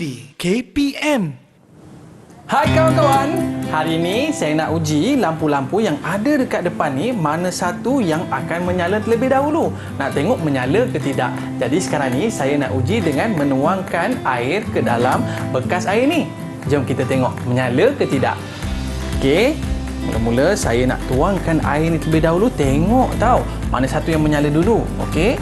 TV KPM. Hai kawan-kawan, hari ini saya nak uji lampu-lampu yang ada dekat depan ni mana satu yang akan menyala terlebih dahulu. Nak tengok menyala ke tidak. Jadi sekarang ni saya nak uji dengan menuangkan air ke dalam bekas air ni. Jom kita tengok menyala ke tidak. Okey, mula-mula saya nak tuangkan air ni terlebih dahulu. Tengok tau mana satu yang menyala dulu. Okey.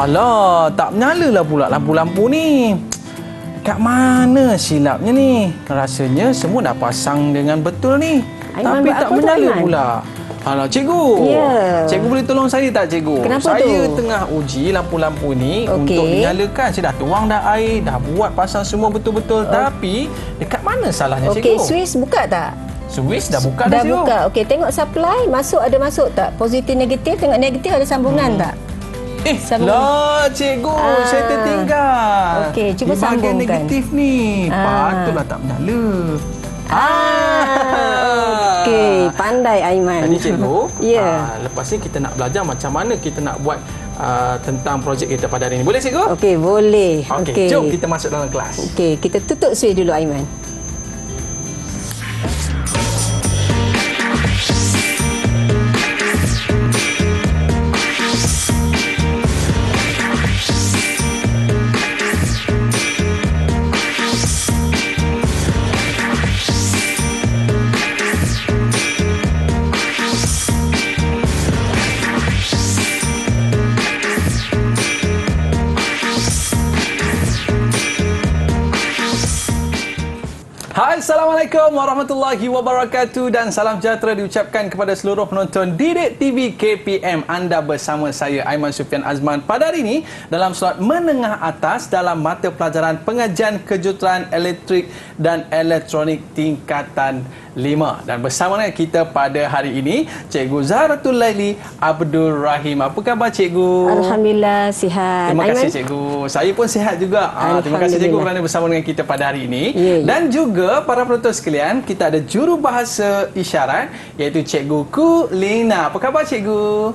Alah, tak menyalalah pula lampu-lampu ni. Kat mana silapnya ni? Rasanya semua dah pasang dengan betul ni. Aiman, tapi tak menyala pula. Alah, cikgu. Ya. Cikgu boleh tolong saya tak, cikgu? Kenapa saya tu? tengah uji lampu-lampu ni Okey. untuk dinyalakan. Saya dah tuang dah air, dah buat pasang semua betul-betul. Tapi dekat mana salahnya, cikgu? Okey, switch buka tak? Switch dah buka Dah cikgu. buka. Okey, tengok supply masuk ada masuk tak? Positif negatif, tengok negatif ada sambungan tak? Lah, cikgu, saya tertinggal. Okey, cuba di bahagian sambungkan. negatif ni. Patutlah tak menyala. Okey, pandai Aiman. Jadi cikgu, Ya. lepas ni kita nak belajar macam mana kita nak buat tentang projek kita pada hari ini. Boleh cikgu? Okey, boleh. Okey, jom kita masuk dalam kelas. Okey, kita tutup switch dulu Aiman. Hai, Assalamualaikum warahmatullahi wabarakatuh dan salam sejahtera diucapkan kepada seluruh penonton Didik TV KPM. Anda bersama saya Aiman Sufian Azman pada hari ini dalam slot menengah atas dalam mata pelajaran pengajian kejuruteraan elektrik dan elektronik tingkatan 5. Dan bersama dengan kita pada hari ini Cikgu Zahratul Laili Abdul Rahim. Apa khabar cikgu? Alhamdulillah sihat. Terima kasih Aiman? cikgu. Saya pun sihat juga. Terima kasih cikgu kerana bersama dengan kita pada hari ini. Ya, ya. Dan juga para penonton sekalian, kita ada jurubahasa isyarat iaitu Cikgu Kulina. Apa khabar cikgu?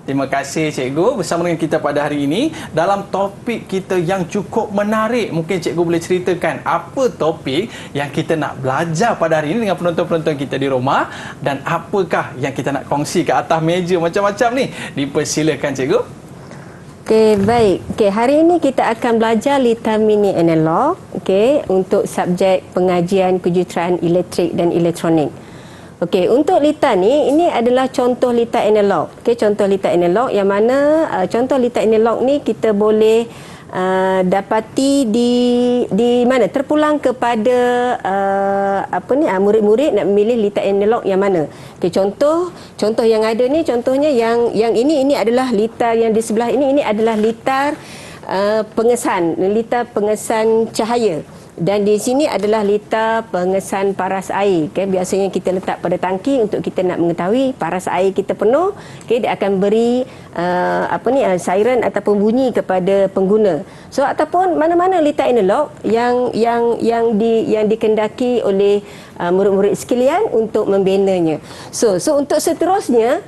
Terima kasih cikgu bersama dengan kita pada hari ini dalam topik kita yang cukup menarik. Mungkin cikgu boleh ceritakan apa topik yang kita nak belajar pada hari ini dengan penonton-penonton kita di rumah dan apakah yang kita nak kongsi ke atas meja macam-macam ni. Dipersilakan cikgu. Okey, baik. Okey, hari ini kita akan belajar litar mini analog, okey, untuk subjek pengajian kejuruteraan elektrik dan elektronik. Okey, untuk litar ni, ini adalah contoh litar analog. Okey, contoh litar analog yang mana contoh litar analog ni kita boleh dapati di mana terpulang kepada murid-murid nak memilih litar analog yang mana. Okey, contoh yang ada ni, contohnya yang ini adalah litar yang di sebelah ini adalah litar pengesan cahaya. Dan di sini adalah litar pengesan paras air. Okay, biasanya kita letak pada tangki untuk kita nak mengetahui paras air kita penuh. Okay, dia akan beri siren ataupun bunyi kepada pengguna. So ataupun mana-mana litar analog yang dikendaki oleh murid-murid sekalian untuk membinanya. So untuk seterusnya,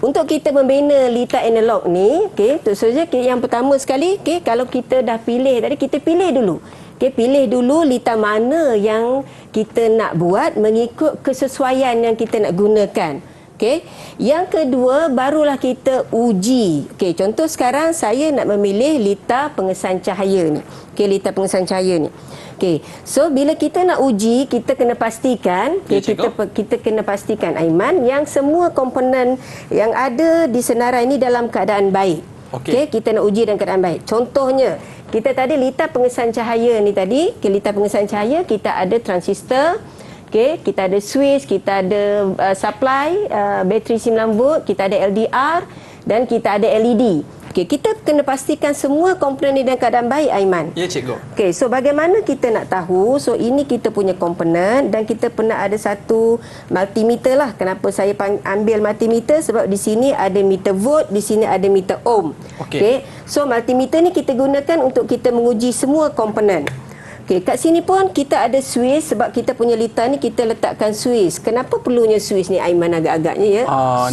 untuk kita membina litar analog ni, okey, tentu saja yang pertama sekali, okey, kalau kita dah pilih tadi, kita pilih dulu. Okey, pilih dulu litar mana yang kita nak buat mengikut kesesuaian yang kita nak gunakan. Okey. Yang kedua, barulah kita uji. Okey, contoh sekarang saya nak memilih litar pengesan cahaya ni. Okey, litar pengesan cahaya ni. Okey. So bila kita nak uji, kita kena pastikan, kita kena pastikan Aiman yang semua komponen yang ada di senarai ini dalam keadaan baik. Okey, kita nak uji dalam keadaan baik. Contohnya, kita tadi litar pengesan cahaya ni tadi, litar pengesan cahaya kita ada transistor, okey, kita ada switch, kita ada supply bateri 9 volt, kita ada LDR dan kita ada LED. Okey, kita kena pastikan semua komponen ini dalam keadaan baik Aiman. Ya cikgu. Okey, so bagaimana kita nak tahu? So ini kita punya komponen dan kita pernah ada satu multimeter lah. Kenapa saya ambil multimeter? Sebab di sini ada meter volt, di sini ada meter ohm. Okey. So multimeter ni kita gunakan untuk kita menguji semua komponen. Okey, kat sini pun kita ada Swiss sebab kita punya litar ni kita letakkan Swiss. Kenapa perlunya Swiss ni Aiman agak-agaknya ya?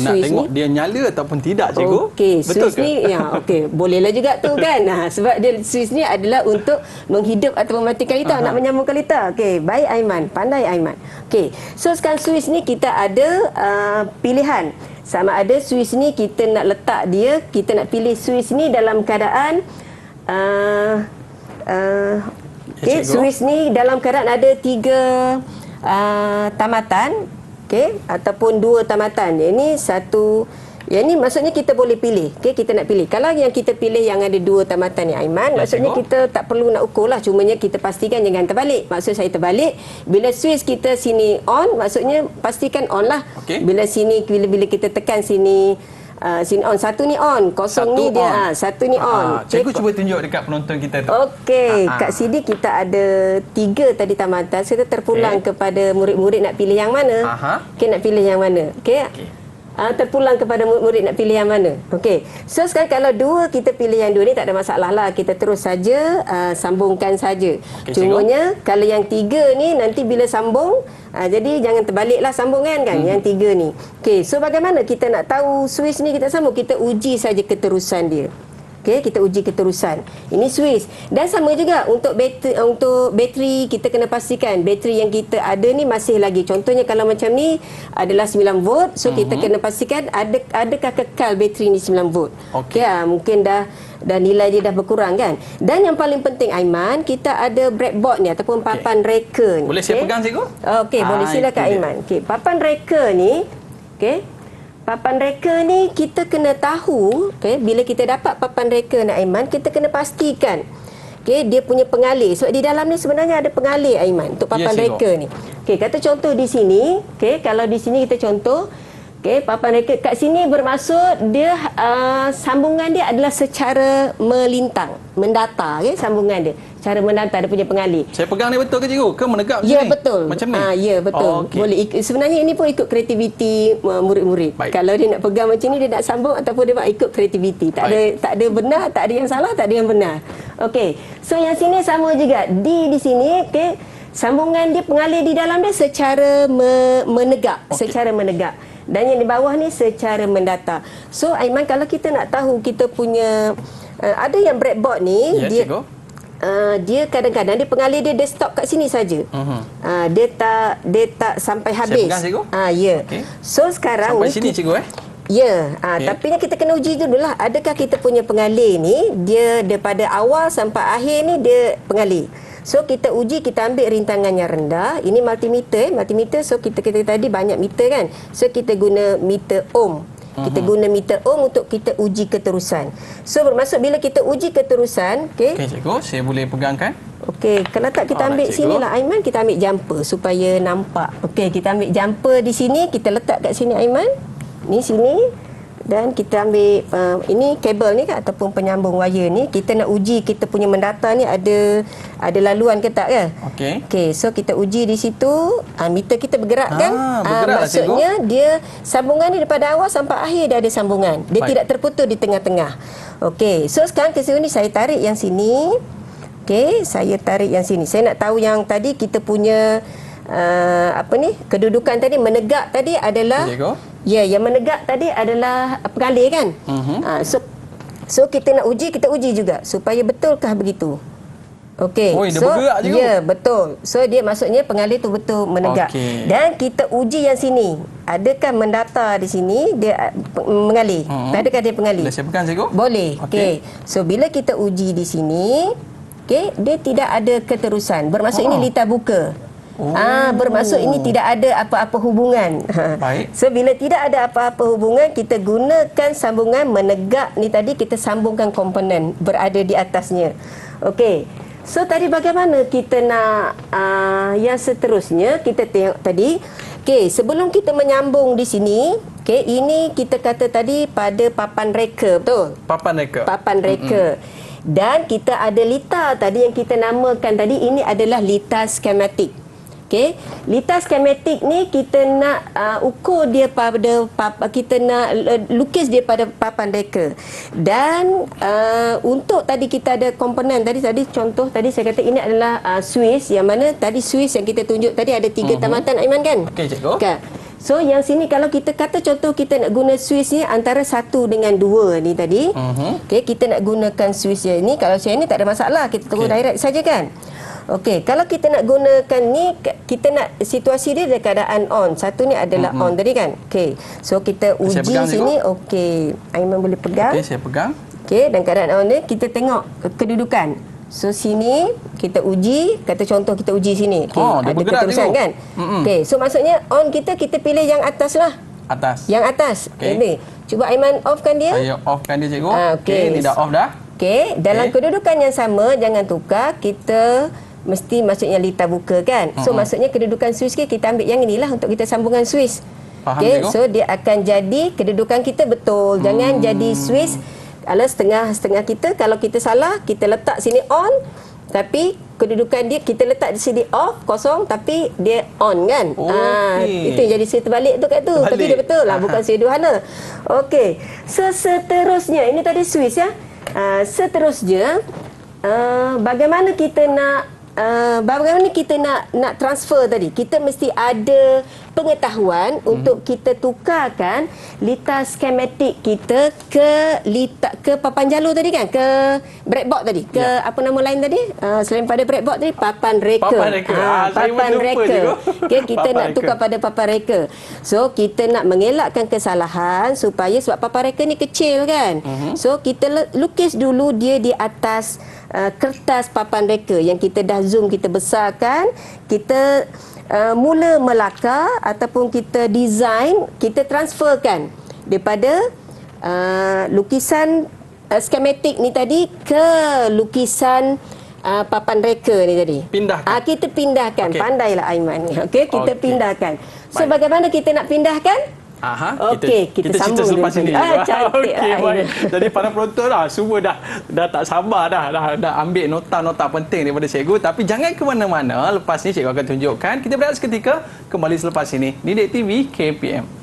Nak tengok dia nyala ataupun tidak, cikgu. Okey, Betul Swiss ke? ni ya okey, bolehlah juga tu kan. Sebab dia Swiss ni adalah untuk menghidup atau mematikan litar, nak menyambungkan litar. Okey, baik Aiman, pandai Aiman. Okey, so sekarang Swiss ni kita ada pilihan. Sama ada Swiss ni kita nak letak dia, kita nak pilih Swiss ni dalam keadaan okey, Swiss ni dalam keadaan ada 3 tamatan, okey, ataupun 2 tamatan. Ini satu, yang ni maksudnya kita boleh pilih. Okey, kita nak pilih. Kalau yang kita pilih yang ada 2 tamatan ni Aiman, maksudnya kita tak perlu nak ukur lah, cumanya kita pastikan jangan terbalik. Maksud saya terbalik, bila Swiss kita sini on, maksudnya pastikan on lah. Okey. Bila sini, bila kita tekan sini sini on, satu ni on, kosong ni dia satu ni on. Cikgu cuba tunjuk dekat penonton kita tu. Okey, kat sini kita ada 3 tadi tamatan. Kita terpulang kepada murid-murid nak pilih yang mana. Okey, nak pilih yang mana. Okey. Terpulang kepada murid nak pilih yang mana. Okey. So sekarang kalau 2 kita pilih yang 2 ni tak ada masalah lah. Kita terus saja sambungkan saja. Cumanya kalau yang 3 ni nanti bila sambung jadi jangan terbaliklah sambungan kan yang 3 ni. Okey, so bagaimana kita nak tahu Swiss ni kita sambung? Kita uji saja keterusan dia. Okey, kita uji keterusan. Ini Swiss. Dan sama juga untuk bateri kita kena pastikan bateri yang kita ada ni masih lagi. Contohnya kalau macam ni adalah 9 volt, so kita kena pastikan adakah kekal bateri ni 9 volt. Okey, mungkin dah nilai dia dah berkurang kan. Dan yang paling penting Aiman, kita ada breadboard ni ataupun papan reka ni. Boleh saya pegang, cikgu? Okey, boleh silakan Aiman. Okey, papan reka ni, okey. Papan reka ni kita kena tahu, bila kita dapat papan reka ni Aiman, kita kena pastikan dia punya pengalih. Sebab di dalam ni sebenarnya ada pengalih Aiman untuk papan reka ni. Okey, kata contoh di sini, kalau di sini kita contoh, papan reka kat sini bermaksud dia sambungan dia adalah secara melintang, mendata, sambungan dia cara mendata, dia punya pengalih. Saya pegang ni betul ke, cikgu? Ke menegak macam ni? Ya, ni? betul. Macam ni? Ya, betul. Boleh sebenarnya ini pun ikut kreativiti murid-murid. Kalau dia nak pegang macam ni, dia nak sambung ataupun dia nak ikut kreativiti. Tak ada benar, tak ada yang salah, tak ada yang benar. Okey. So yang sini sama juga. Di sini, sambungan dia pengalih di dalam dia secara menegak, secara menegak. Dan yang di bawah ni secara mendata. So Aiman, kalau kita nak tahu kita punya ada yang breadboard ni, dia kadang-kadang dia pengalih dia stop kat sini saja. Dia tak sampai habis. Saya pegang, cikgu? Ya. So sekarang sampai sini, cikgu Ya, tapi kita kena uji dululah. Adakah kita punya pengalih ni dia daripada awal sampai akhir ni dia pengalih. So kita uji, kita ambil rintangan yang rendah. Ini multimeter. So kita tadi banyak meter kan. So kita guna meter ohm. Kita guna meter ohm untuk kita uji keterusan. So bermaksud bila kita uji keterusan, okey, cikgu, saya boleh pegangkan? Okey, kalau tak kita ambil sinilah Aiman, kita ambil jumper supaya nampak. Okey, kita ambil jumper di sini, kita letak kat sini Aiman. Ni sini. Dan kita ambil ini kabel ni kan, ataupun penyambung wire ni, kita nak uji kita punya mendata ni ada laluan ke tak ke? Okey, so kita uji di situ, meter kita bergerak kan? Maksudnya dia sambungan ni daripada awal sampai akhir dia ada sambungan. Dia tidak terputus di tengah-tengah. Okey, so sekarang ke sini saya tarik yang sini. Okey, saya tarik yang sini. Saya nak tahu yang tadi kita punya kedudukan tadi menegak tadi adalah yang menegak tadi adalah pengalih kan. So kita nak uji, kita uji juga supaya betulkah begitu. Okey. Dia bergerak juga. Ya, betul. So dia maksudnya pengalih tu betul menegak. Dan kita uji yang sini. Adakah mendata di sini dia mengalih? Adakah dia pengalih? Boleh saya pegang, cikgu? Boleh. Okey. So bila kita uji di sini, dia tidak ada keterusan. Bermaksud ini litar buka. Bermaksud ini tidak ada apa-apa hubungan. Baik. So bila tidak ada apa-apa hubungan, kita gunakan sambungan menegak ni tadi, kita sambungkan komponen berada di atasnya. Okey. So tadi bagaimana kita nak yang seterusnya, kita tengok tadi. Okey, sebelum kita menyambung di sini, ini kita kata tadi pada papan reka, betul? Papan reka. Dan kita ada litar tadi yang kita namakan tadi, ini adalah litar skematik. Okey, litar skematik ni kita nak ukur dia pada kita nak lukis dia pada papan reka. Dan untuk tadi kita ada komponen tadi contoh tadi saya kata ini adalah Swiss, yang mana tadi Swiss yang kita tunjuk tadi ada 3 tamatan, Aiman kan? Okey, cikgu. Kan? So yang sini kalau kita kata contoh kita nak guna Swiss ni antara 1 dengan 2 ni tadi. Okey, kita nak gunakan Swiss yang ni, kalau saya ni tak ada masalah, kita terus direct saja kan. Okey, kalau kita nak gunakan ni, kita nak situasi dia dalam keadaan on. Satu ni adalah on tadi kan. Okey. So kita uji sini. Okey, Aiman boleh pegang. Okey, saya pegang. Okey, dan keadaan on ni kita tengok kedudukan. So sini kita uji, kata contoh kita uji sini. Okay, dia ada bergerak keterusan kan? Okey, so maksudnya on kita pilih yang atas lah. Atas. Yang atas. Okey. Cuba Aiman offkan dia. Saya offkan dia, cikgu. Okey, ni dah off dah. Okey, dalam kedudukan yang sama, jangan tukar. Kita mesti maksudnya litar buka kan. So maksudnya kedudukan Swiss kita ambil yang inilah untuk kita sambungan Swiss. Okey, so dia akan jadi kedudukan kita betul. Jangan jadi Swiss kalau setengah kita, kalau kita salah kita letak sini on tapi kedudukan dia kita letak di sini off kosong tapi dia on kan. Itu yang jadi saya terbalik tu kat tu. Tapi dia betul lah, bukan saya duhana. Okey. So seterusnya ini tadi Swiss ya. Seterusnya bagaimana kita nak transfer tadi? Kita mesti ada pengetahuan untuk kita tukarkan litar skematik kita ke papan jalur tadi kan, ke breadboard tadi, ke apa nama lain tadi, selain pada breadboard tadi, papan reka. Papan reka. Okay, kita nak tukar pada papan reka. So kita nak mengelakkan kesalahan supaya sebab papan reka ni kecil kan. So kita lukis dulu dia di atas kertas papan reka yang kita dah zoom, kita besarkan, kita mula melakar ataupun kita design, kita transferkan daripada lukisan skematik ni tadi ke lukisan papan reka ni tadi. Pindahkan. Kita pindahkan. Pandailah Aiman ni. Okey, kita pindahkan. So bagaimana kita nak pindahkan? Kita cerita sambung selepas ini. Cantik. Baik. Jadi para penonton semua dah tak sabar dah ambil nota-nota penting daripada cikgu, tapi jangan ke mana-mana. Lepas ni cikgu akan tunjukkan. Kita berehat seketika, kembali selepas ini. Didik TV KPM.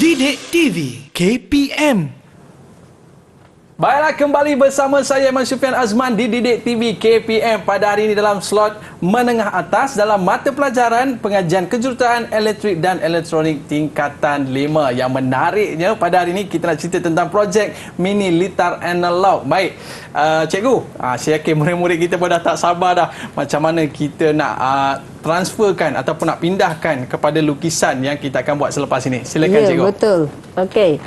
Didik TV KPM. Baiklah, kembali bersama saya Iman Sufian Azman di Didik TV KPM pada hari ini dalam slot menengah atas dalam mata pelajaran pengajian kejuruteraan elektrik dan elektronik tingkatan 5. Yang menariknya pada hari ini kita nak cerita tentang projek mini litar analog. Baik, cikgu, saya yakin murid-murid kita pun dah tak sabar dah macam mana kita nak transferkan ataupun nak pindahkan kepada lukisan yang kita akan buat selepas ini. Silakan cikgu. Betul. Okey.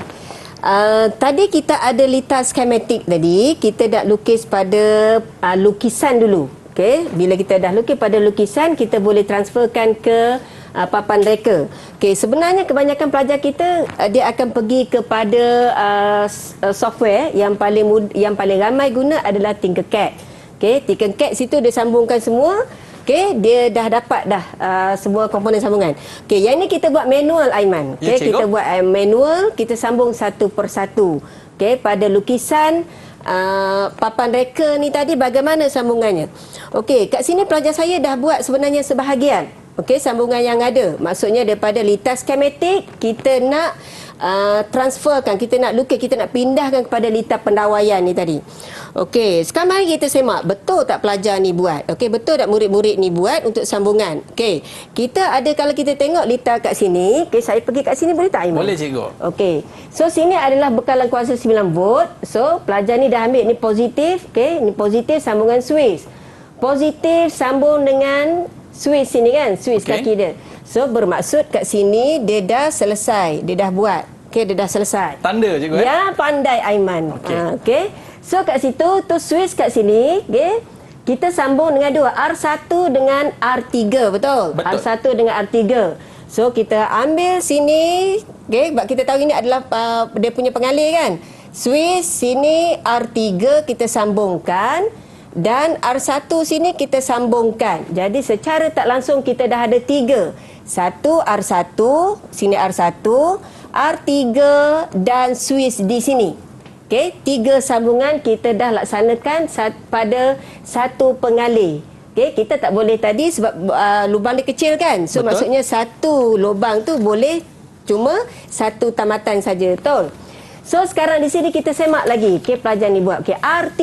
Tadi kita ada litar skematik tadi, kita dah lukis pada lukisan dulu. Okey, bila kita dah lukis pada lukisan, kita boleh transferkan ke papan reka. Okey, sebenarnya kebanyakan pelajar kita dia akan pergi kepada software yang paling ramai guna adalah Tinkercad. Okey, Tinkercad situ dia sambungkan semua. Okey, dia dah dapat semua komponen sambungan. Okey, yang ni kita buat manual Aiman. Okey, kita buat manual, kita sambung satu persatu. Okey, pada lukisan papan reka ni tadi bagaimana sambungannya. Okey, kat sini pelajar saya dah buat sebenarnya sebahagian. Okey, sambungan yang ada. Maksudnya daripada litar skematik kita nak transferkan, kita nak lukis, kita nak pindahkan kepada litar pendawaian ni tadi. Okey, sekarang mari kita semak betul tak pelajar ni buat. Okey, betul tak murid-murid ni buat untuk sambungan. Okey, kita ada, kalau kita tengok litar kat sini, okey, saya pergi kat sini boleh tak Aiman? Boleh cikgu. Okey, so sini adalah bekalan kuasa 9 volt. So pelajar ni dah ambil ni positif. Okey, ni positif sambungan Swiss. Positif sambung dengan Swiss sini kan, Swiss kaki dia. So bermaksud kat sini dia dah selesai, dia dah buat. Okey, dia dah selesai. Tanda cikgu. Ya, pandai Aiman. Okey. Okey. So kat situ tu Swiss kat sini, okey. kita sambung dengan dua, R1 dengan R3, betul? Betul. R1 dengan R3. So kita ambil sini, okey, sebab kita tahu ini adalah dia punya pengalih kan. Switch sini R3 kita sambungkan dan R1 sini kita sambungkan. Jadi secara tak langsung kita dah ada 3. Satu R1, sini R1, R3 dan switch di sini. Okey, 3 sambungan kita dah laksanakan pada satu pengalih. Okey, kita tak boleh tadi sebab lubang dia kecil kan. So Betul. maksudnya satu lubang tu boleh cuma satu tamatan saja, betul? So sekarang di sini kita semak lagi. Okey, pelajar ni buat. Okey, R3.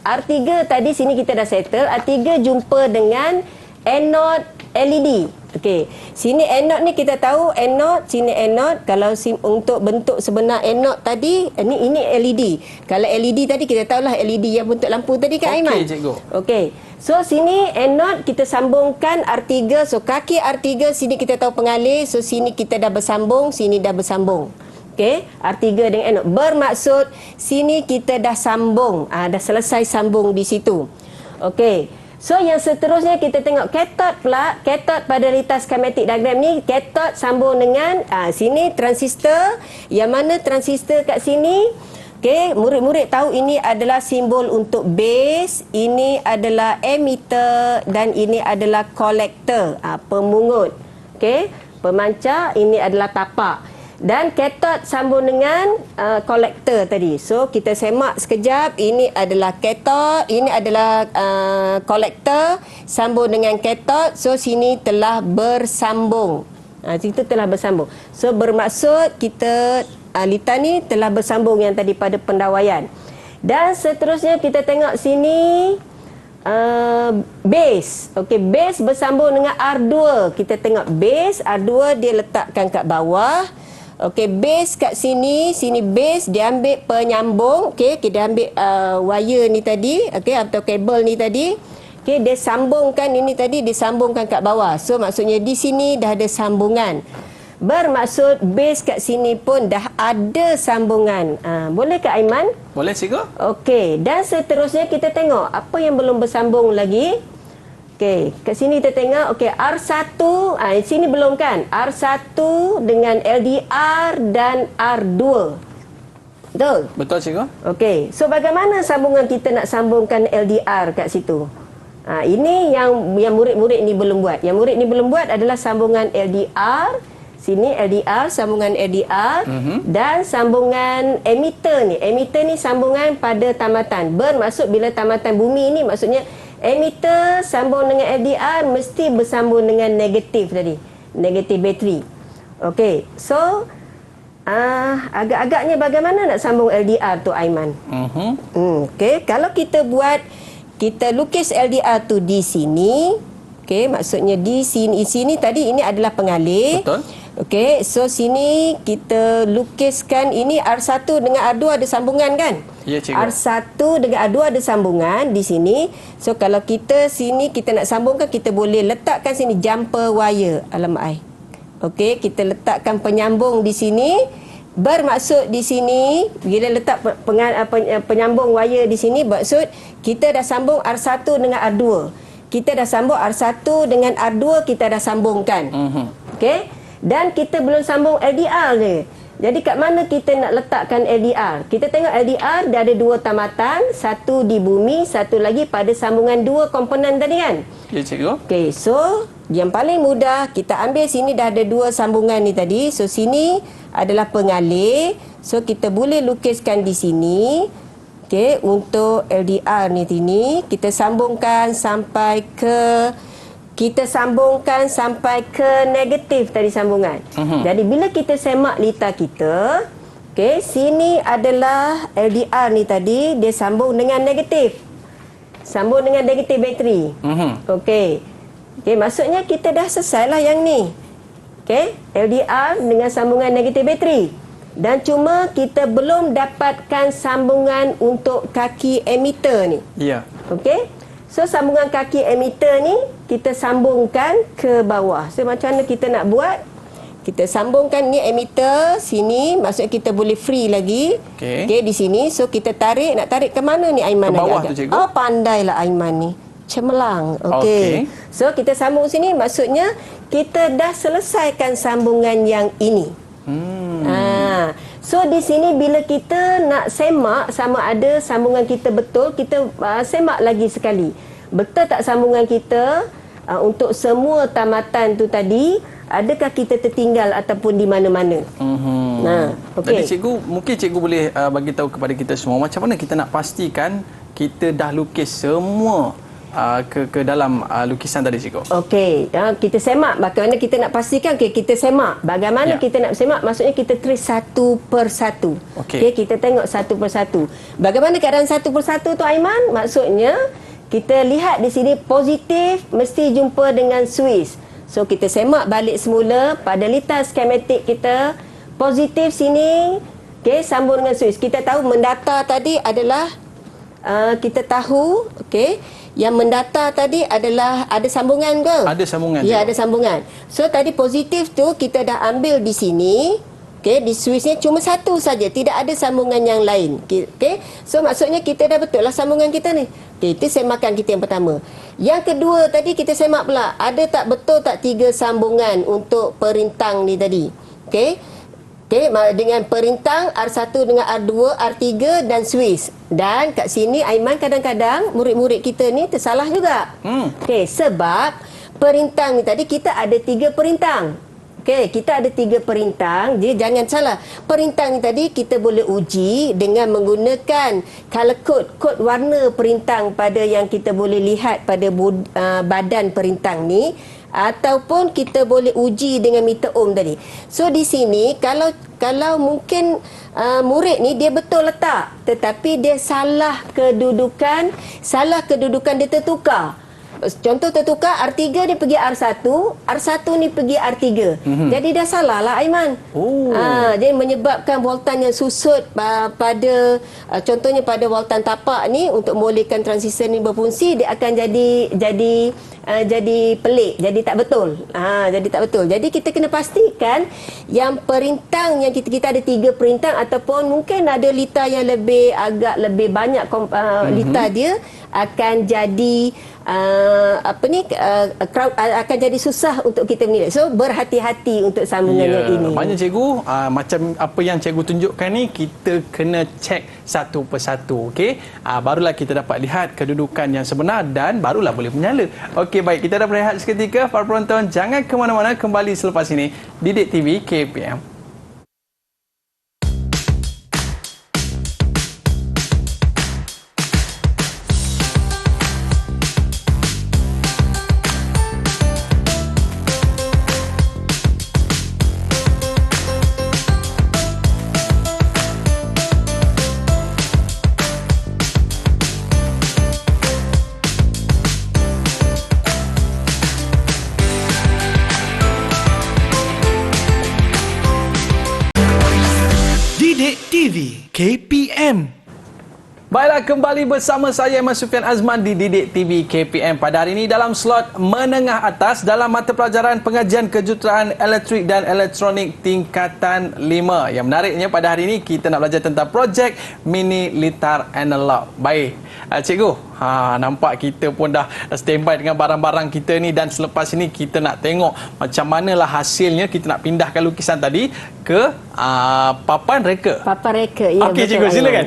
R3 tadi sini kita dah settle. R3 jumpa dengan anode LED. Okey, sini anode ni kita tahu anode, sini anode. Kalau untuk bentuk sebenar anode tadi, ini LED. Kalau LED tadi kita tahulah LED yang bentuk lampu tadi kan, Aiman? Okey, cikgu. Okey. So sini anode kita sambungkan R3. So kaki R3 sini kita tahu pengalih. So sini kita dah bersambung, sini dah bersambung. Okey, R3 dengan anode. Bermaksud sini kita dah sambung. Dah selesai sambung di situ. Okey. So yang seterusnya kita tengok katot pula. Katot pada litas skematik diagram ni, katot sambung dengan sini transistor. Yang mana transistor kat sini, okey, murid-murid tahu ini adalah simbol untuk base, ini adalah emitter dan ini adalah kolektor, pemungut. Okey, pemancar, ini adalah tapak. Dan katot sambung dengan kolektor tadi. So kita semak sekejap. Ini adalah katot, ini adalah kolektor sambung dengan katot. So sini telah bersambung. Situ telah bersambung. So bermaksud kita litar ni telah bersambung yang tadi pada pendawaian. Dan seterusnya kita tengok sini base. Okey, base bersambung dengan R2. Kita tengok base R2 dia letakkan kat bawah. Okey, base kat sini, sini base dia ambil penyambung. Okey, dia ambil wire ni tadi, okey, atau kabel ni tadi. Okey, dia sambungkan ini tadi, disambungkan kat bawah. So maksudnya di sini dah ada sambungan. Bermaksud base kat sini pun dah ada sambungan. Boleh ke, Aiman? Boleh, cikgu? Okey, dan seterusnya kita tengok apa yang belum bersambung lagi. Okey, kat sini kita tengok. Okey, R1, sini belum kan? R1 dengan LDR dan R2. Betul? Betul, cikgu. Okey, so bagaimana sambungan kita nak sambungkan LDR kat situ? Ini yang murid-murid ni belum buat. Yang murid ni belum buat adalah sambungan LDR. Sini LDR, sambungan LDR dan sambungan emitter ni. Emitter ni sambungan pada tamatan. Bermaksud bila tamatan bumi ni maksudnya emitter sambung dengan LDR mesti bersambung dengan negatif tadi. Negatif bateri. Okey, so agak-agaknya bagaimana nak sambung LDR tu, Aiman? Okey, kalau kita buat, kita lukis LDR tu di sini. Okey, maksudnya di sini tadi ini adalah pengalih. Betul. Okey, so sini kita lukiskan ini R1 dengan R2 ada sambungan kan? Ya, cikgu. R1 dengan R2 ada sambungan di sini. So kalau kita sini kita nak sambungkan, kita boleh letakkan sini jumper wire. Alamak ai. Okey, kita letakkan penyambung di sini. Bermaksud di sini bila letak penyambung wire di sini, maksud kita dah sambung R1 dengan R2. Kita dah sambung R1 dengan R2, kita dah sambungkan. Okey? Dan kita belum sambung LDR je. Jadi kat mana kita nak letakkan LDR? Kita tengok LDR dia ada dua tamatan, satu di bumi, satu lagi pada sambungan dua komponen tadi kan? Ya, cikgu. Okey, so yang paling mudah kita ambil sini dah ada dua sambungan ni tadi. So sini adalah pengalih. So kita boleh lukiskan di sini. Okey, untuk LDR ni kita sambungkan sampai ke negatif tadi sambungan. Jadi bila kita semak litar kita, okey, sini adalah LDR ni tadi dia sambung dengan negatif. Sambung dengan negatif bateri. Okey. Okey, maksudnya kita dah selesailah yang ni. Okey, LDR dengan sambungan negatif bateri. Dan cuma kita belum dapatkan sambungan untuk kaki emitter ni. Ya. Okey. So sambungan kaki emitter ni kita sambungkan ke bawah. So macam mana kita nak buat? Kita sambungkan ni emitter sini, maksud kita boleh free lagi. Okey. Okey, di sini. So kita tarik, nak tarik ke mana ni Aiman? Ke bawah agak-agak? tu, cikgu. Oh, pandailah Aiman ni. cemerlang. Okey. Okey. So kita sambung sini, maksudnya kita dah selesaikan sambungan yang ini. So di sini bila kita nak semak sama ada sambungan kita betul, kita semak lagi sekali. Betul tak sambungan kita untuk semua tamatan tu tadi, adakah kita tertinggal ataupun di mana-mana? Nah, okey. Jadi cikgu, mungkin cikgu boleh bagi tahu kepada kita semua macam mana kita nak pastikan kita dah lukis semua ke dalam lukisan tadi, cikgu. Okey, kita semak. Bagaimana kita nak pastikan? Okay, kita semak. Bagaimana kita nak semak? Maksudnya kita trace satu per satu. Okey. Kita tengok satu per satu. Bagaimana keadaan satu per satu tu, Aiman? Maksudnya kita lihat di sini positif mesti jumpa dengan Swiss. So kita semak balik semula pada litas skematik kita. Positif sini, okey, sambung dengan Swiss. Kita tahu mendata tadi adalah kita tahu, okey, yang mendata tadi adalah ada sambungan ke? Ada sambungan. Ya, cikgu. ada sambungan. So tadi positif tu kita dah ambil di sini. Okey, di Swiss ni cuma satu saja, tidak ada sambungan yang lain. Okey. So maksudnya kita dah betul lah sambungan kita ni. Okey, itu semakan kita yang pertama. Yang kedua tadi kita semak pula, ada tak betul tak 3 sambungan untuk perintang ni tadi. Okey. Okey, dengan perintang R1 dengan R2, R3 dan Swiss. Dan kat sini Aiman kadang-kadang murid-murid kita ni tersalah juga. Okey, sebab perintang ni tadi kita ada 3 perintang. Okey, kita ada 3 perintang. Jadi jangan salah. Perintang ni tadi kita boleh uji dengan menggunakan color code, kod warna perintang pada yang kita boleh lihat pada badan perintang ni, ataupun kita boleh uji dengan meter ohm tadi. So di sini kalau mungkin murid ni dia betul letak, tetapi dia salah kedudukan dia tertukar. Contoh tertukar, R3 dia pergi R1, R1 ni pergi R3. Jadi dah salah lah, Aiman. Jadi menyebabkan voltan yang susut pada contohnya pada voltan tapak ni, untuk membolehkan transistor ni berfungsi, dia akan jadi pelik, jadi tak betul. Jadi tak betul. Jadi kita kena pastikan yang perintang yang kita ada 3 perintang, ataupun mungkin ada lita yang agak lebih banyak lita dia, akan jadi akan jadi susah untuk kita menilai. So berhati-hati untuk sambungan yang ini. Maknanya cikgu, macam apa yang cikgu tunjukkan ni, kita kena cek satu persatu. Okey, barulah kita dapat lihat kedudukan yang sebenar dan barulah boleh menyala. Okey, baik, kita dah berehat seketika. Para penonton, jangan ke mana-mana, kembali selepas ini Didik TV KPM. Didik TV KPM. Baiklah, kembali bersama saya Ahmad Sufian Azman di Didik TV KPM. Pada hari ini dalam slot menengah atas dalam mata pelajaran pengajian kejuruteraan elektrik dan elektronik tingkatan 5. Yang menariknya pada hari ini kita nak belajar tentang projek mini litar analog. Baik, cikgu, nampak kita pun dah standby dengan barang-barang kita ni, dan selepas ini kita nak tengok macam manalah hasilnya. Kita nak pindahkan lukisan tadi ke papan reka. Papan reka, ya. Okey, cikgu, silakan.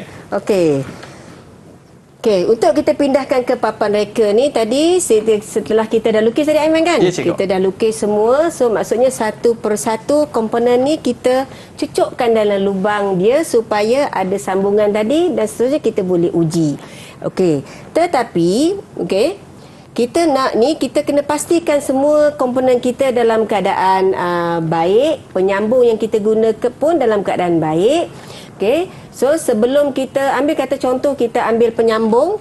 Okey, untuk kita pindahkan ke papan reka ni tadi, setelah kita dah lukis tadi, Aiman, kan? Ya, cikgu. Kita dah lukis semua. So maksudnya satu persatu komponen ni kita cucukkan dalam lubang dia supaya ada sambungan tadi, dan seterusnya kita boleh uji. Okey, tetapi kita kena pastikan semua komponen kita dalam keadaan baik, penyambung yang kita gunakan pun dalam keadaan baik. Okey, so sebelum kita ambil, kata contoh kita ambil penyambung,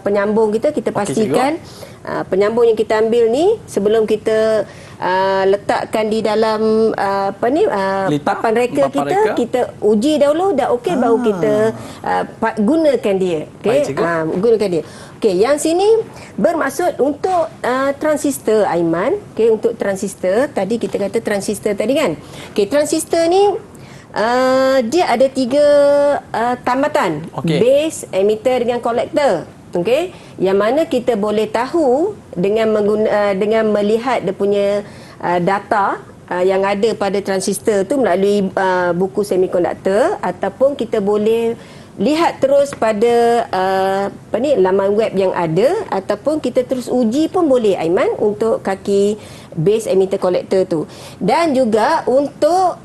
penyambung kita pastikan penyambung yang kita ambil ni, sebelum kita letakkan di dalam papan reka kita uji dahulu, dah okey, baru kita gunakan dia. Okey, gunakan dia. Okey, yang sini bermaksud untuk transistor, Aiman. Okey, untuk transistor tadi kita kata transistor tadi, kan? Okey, transistor ni dia ada 3 tambatan. Base, emitter dengan kolektor. okey, yang mana kita boleh tahu dengan dengan melihat dia punya data yang ada pada transistor tu melalui buku semikonduktor, ataupun kita boleh lihat terus pada laman web yang ada, ataupun kita terus uji pun boleh, Aiman, untuk kaki base emitter collector tu. Dan juga untuk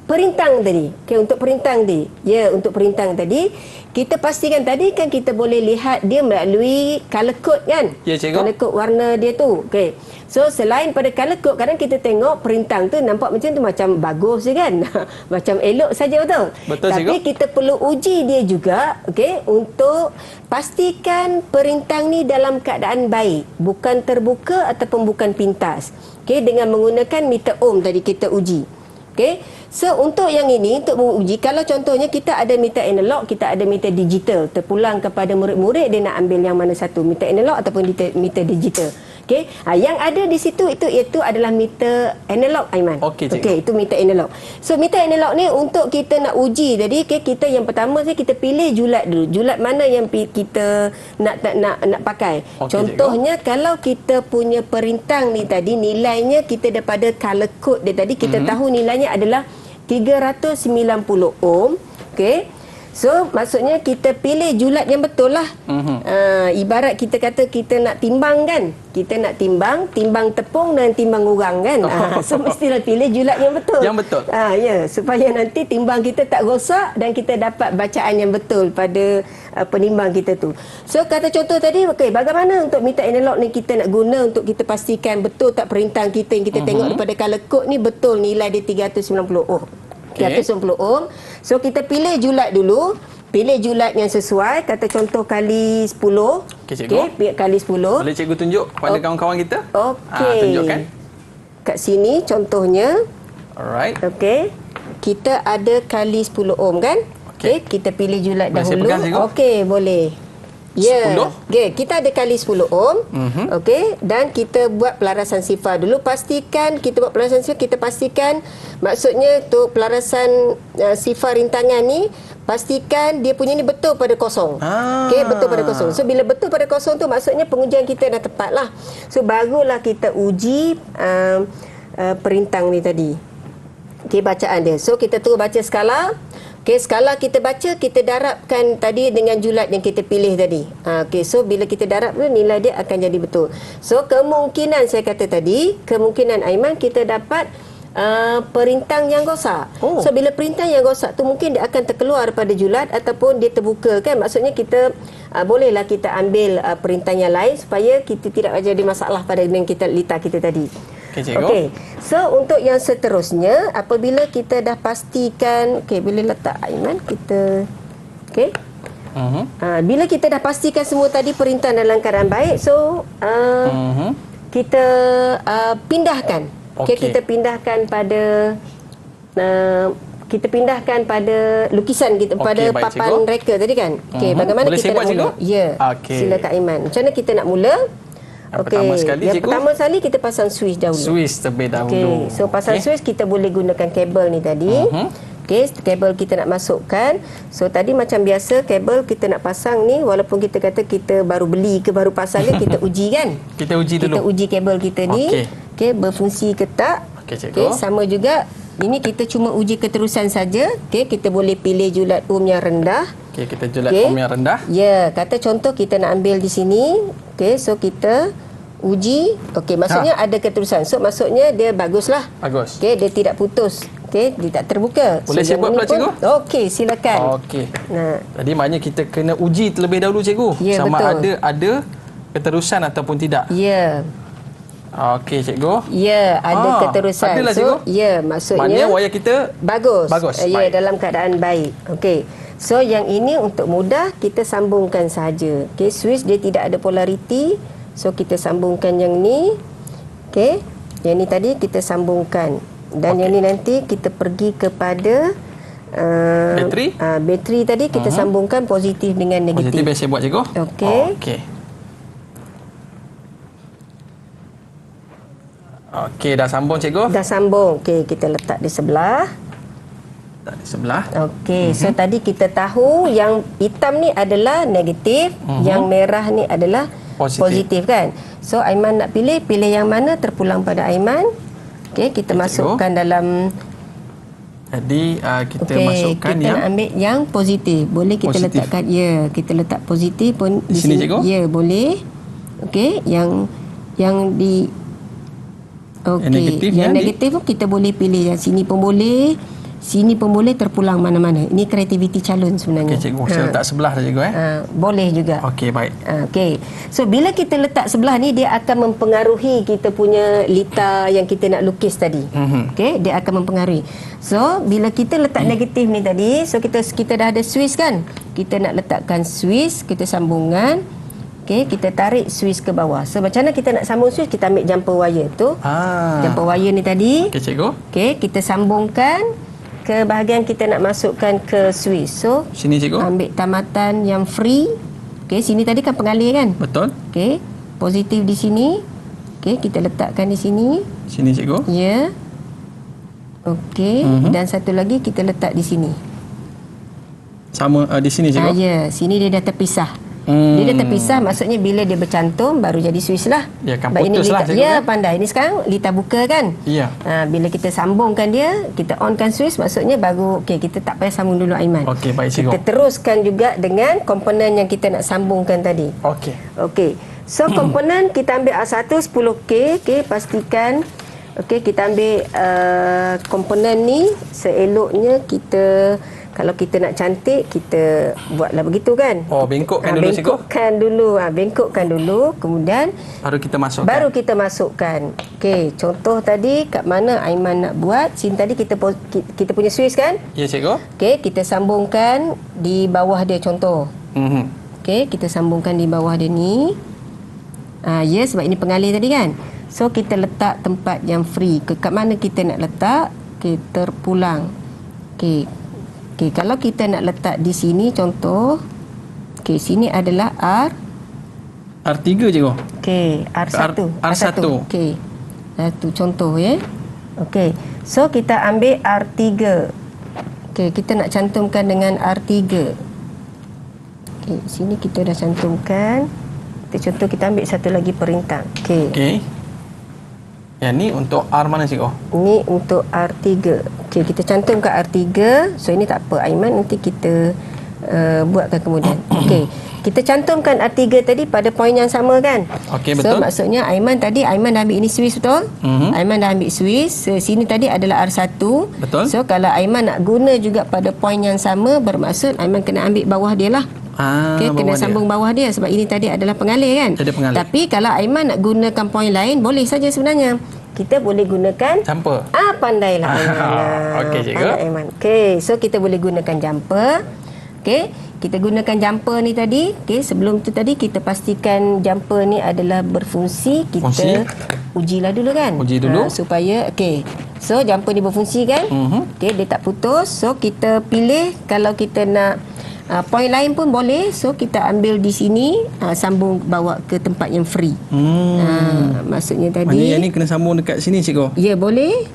perintang tadi. Okey, untuk perintang tadi. Ya, untuk perintang tadi kita pastikan tadi kan kita boleh lihat dia melalui color code kan? Ya, cikgu. Color code warna dia tu. Okey. So selain pada color code, kadang kita tengok perintang tu nampak macam tu, macam bagus je kan. Macam elok saja, betul? Betul, Tapi cikgu. kita perlu uji dia juga, okey, untuk pastikan perintang ni dalam keadaan baik, bukan terbuka ataupun bukan pintas. Okey, dengan menggunakan meter ohm tadi kita uji. Okey. So untuk yang ini, untuk menguji, kalau contohnya kita ada meter analog, kita ada meter digital, terpulang kepada murid-murid dia nak ambil yang mana satu, meter analog ataupun meter digital. Okey, yang ada di situ itu adalah meter analog, Aiman. Okey, cikgu. Okey, itu meter analog. So meter analog ni untuk kita nak uji tadi, kita yang pertama kita pilih julat dulu. Julat mana yang kita nak pakai. Okey, Contohnya kalau kita punya perintang ni tadi nilainya kita daripada color code dia tadi, kita tahu nilainya adalah 390 ohm. Okey. So maksudnya kita pilih julat yang betul lah. Ibarat kita kata kita nak timbang kan, kita nak timbang tepung dan timbang orang kan. So mestilah pilih julat yang betul. Yang betul. Ya, supaya nanti timbang kita tak rosak dan kita dapat bacaan yang betul pada penimbang kita tu. So kata contoh tadi, okey, bagaimana untuk meter analog ni kita nak guna untuk kita pastikan betul tak perintang kita yang kita tengok daripada color code ni betul nilai dia 390 ohm. 390 ohm. So kita pilih julat dulu. Pilih julat yang sesuai. Kata contoh kali 10. Okey, cikgu. Okey, kali 10. Boleh cikgu tunjuk kepada kawan-kawan kita? Okey. Tunjukkan. Kat sini contohnya. Alright. Okey. Kita ada kali 10 ohm kan? Okey, kita pilih julat Boleh saya dahulu. pegang, cikgu? Okey, boleh. Ya. 10? Okey, kita ada kali 10 ohm. Okey, dan kita buat pelarasan sifar dulu. Pastikan kita buat pelarasan sifar, kita pastikan maksudnya untuk pelarasan sifar rintangan ni, pastikan dia punya ni betul pada kosong. Okey, betul pada kosong. So bila betul pada kosong tu maksudnya pengujian kita dah tepat lah. So barulah kita uji perintang ni tadi. Okey, bacaan dia. So kita terus baca skala. Okey, skala kita baca, kita darabkan tadi dengan julat yang kita pilih tadi. Okey, so bila kita darab tu nilai dia akan jadi betul. So kemungkinan saya kata tadi, kemungkinan Aiman kita dapat perintang yang rosak. So bila perintang yang rosak tu mungkin dia akan terkeluar pada julat ataupun dia terbuka kan. Maksudnya kita bolehlah kita ambil perintang yang lain supaya kita tidak jadi masalah pada dengan kita litar kita tadi. Okey, cikgu. Okey. So untuk yang seterusnya, apabila kita dah pastikan, okey, boleh letak Aiman kita. Okey. Bila kita dah pastikan semua tadi perintah dalam keadaan baik, so kita pindahkan. Okey, kita pindahkan pada lukisan kita, pada baik, papan cikgu. reka tadi kan. Okey, bagaimana Boleh kita saya nak buat, mula? cikgu? Ya. Okey. Silakan Aiman. Macam mana kita nak mula? Pertama sekali, yang cikgu. pertama sekali kita pasang switch dahulu. Switch terlebih dahulu. Okey, so pasang switch kita boleh gunakan kabel ni tadi. Okey, kabel kita nak masukkan. So tadi macam biasa kabel kita nak pasang ni, walaupun kita kata kita baru beli ke baru pasang ke, kita uji kan. Kita uji dulu. Kita uji kabel kita ni. Okey. Okey, berfungsi ke tak. Okey, cikgu. Okey, sama juga. Ini kita cuma uji keterusan saja. Okey, kita boleh pilih julat ohm yang rendah. Okey, kita julat Okey. ohm yang rendah. Ya, kata contoh kita nak ambil di sini. Okey, so kita uji. Okey, maksudnya ada keterusan. So maksudnya dia baguslah. Bagus. Okey, dia tidak putus. Okey, dia tak terbuka. Boleh saya yang buat ini pula, pun- cikgu? Okey, silakan. Okey. Nah, Tadi maknanya kita kena uji terlebih dahulu, cikgu. Ya, sama betul. ada keterusan ataupun tidak. ya. Okey, cikgu. Ya, ada keterusan. adalah, So, cikgu. ya, maksudnya Maknanya wayar kita bagus. Bagus, Ya, baik. dalam keadaan baik. Okey. So yang ini untuk mudah kita sambungkan saja. Okey, switch dia tidak ada polariti. So kita sambungkan yang ni. Okey. Yang ni tadi kita sambungkan. Dan yang ni nanti kita pergi kepada Bateri? Bateri tadi kita sambungkan positif dengan negatif. positif biasa buat, cikgu. Okey. Okey. Okey, dah sambung, cikgu. Dah sambung. Okey, kita letak di sebelah. Tak di sebelah. Okey, so tadi kita tahu yang hitam ni adalah negatif, yang merah ni adalah positif kan. So Aiman nak pilih yang mana, terpulang pada Aiman. Okey, kita masukkan dalam. Jadi kita masukkan kita yang nak ambil yang positif. Boleh kita positif. letakkan kita letak positif pun Di sini, cikgu? Ya, boleh. Okey, yang di negatif, yang negatif pun kita boleh pilih, yang sini pun boleh. Sini pun boleh, terpulang mana-mana. Ini kreativiti calon sebenarnya. Okey, cikgu. Saya letak sebelah dah, cikgu. Boleh juga. Okey, baik. Okey. So bila kita letak sebelah ni, dia akan mempengaruhi kita punya lita yang kita nak lukis tadi. Okey, dia akan mempengaruhi. So bila kita letak negatif ni tadi, so kita dah ada Swiss kan? Kita nak letakkan Swiss, kita sambungan. Okey, kita tarik Swiss ke bawah. So macam mana kita nak sambung Swiss? Kita ambil jumper wire tu. Jumper wire ni tadi. Okey, cikgu. Okey, kita sambungkan ke bahagian kita nak masukkan ke Swiss. So Sini, cikgu. ambil tamatan yang free. Okey, sini tadi kan pengalih kan? Betul. Okey, positif di sini. Okey, kita letakkan di sini. Sini, cikgu. Ya. Okey, dan satu lagi kita letak di sini. Sama di sini, cikgu. Ya, sini dia dah terpisah. Dia dah terpisah, maksudnya bila dia bercantum baru jadi Swiss lah. Dia akan Sebab ini putus lah, lita, cikgu, ya, kan? pandai. Ini sekarang lita buka kan? Ya. Bila kita sambungkan dia, kita onkan Swiss, maksudnya baru, okey, kita tak payah sambung dulu Aiman. Okey, baik, cikgu. Kita teruskan juga dengan komponen yang kita nak sambungkan tadi. Okey. Okey. So komponen kita ambil A1 10K. Okey, pastikan. Okey, kita ambil komponen ni seeloknya kita, kalau kita nak cantik, kita buatlah begitu kan. Oh, bengkokkan dulu, cikgu. Bengkokkan dulu, kemudian Baru kita masukkan. baru kita masukkan. Okey, contoh tadi kat mana Aiman nak buat. Sini tadi kita punya Swiss kan? Ya, cikgu. Okey, kita sambungkan di bawah dia contoh. Okey, kita sambungkan di bawah dia ni. Ya, sebab ini pengalih tadi kan. So kita letak tempat yang free. Kat mana kita nak letak? Okey, terpulang. Okey, kalau kita nak letak di sini contoh. Okey, sini adalah R3, cikgu. Okey, R1. R1. Okey. Satu contoh ya. Okey. So kita ambil R3. Okey, kita nak cantumkan dengan R3. Okey, sini kita dah cantumkan. Contoh kita ambil satu lagi perintang. Okey. Okey. Yang ni untuk R mana, cikgu? Ini untuk R3. Okey, kita cantumkan R3. So ini tak apa Aiman, nanti kita buatkan kemudian. Okey. Kita cantumkan R3 tadi pada poin yang sama kan? Okey, So betul. maksudnya Aiman dah ambil ini Swiss betul? Aiman dah ambil Swiss. Sini tadi adalah R1. Betul. So kalau Aiman nak guna juga pada poin yang sama, bermaksud Aiman kena ambil bawah dia lah. Okey, kena sambung bawah dia sebab ini tadi adalah pengalih kan? Jadi pengalih. Tapi kalau Aiman nak gunakan poin lain, boleh saja sebenarnya. Kita boleh gunakan Jumper. pandailah Aiman. Okey, cikgu. Pandai Aiman. Okey, so kita boleh gunakan jumper. Okey, kita gunakan jumper ni tadi. Okey, sebelum tu tadi kita pastikan jumper ni adalah berfungsi. Kita ujilah dulu kan? Uji dulu. Supaya okey. So jumper ni berfungsi kan? Okey, dia tak putus. So kita pilih kalau kita nak poin lain pun boleh. So kita ambil di sini, sambung bawa ke tempat yang free. Maksudnya tadi Maksudnya yang ni kena sambung dekat sini, cikgu. ya boleh.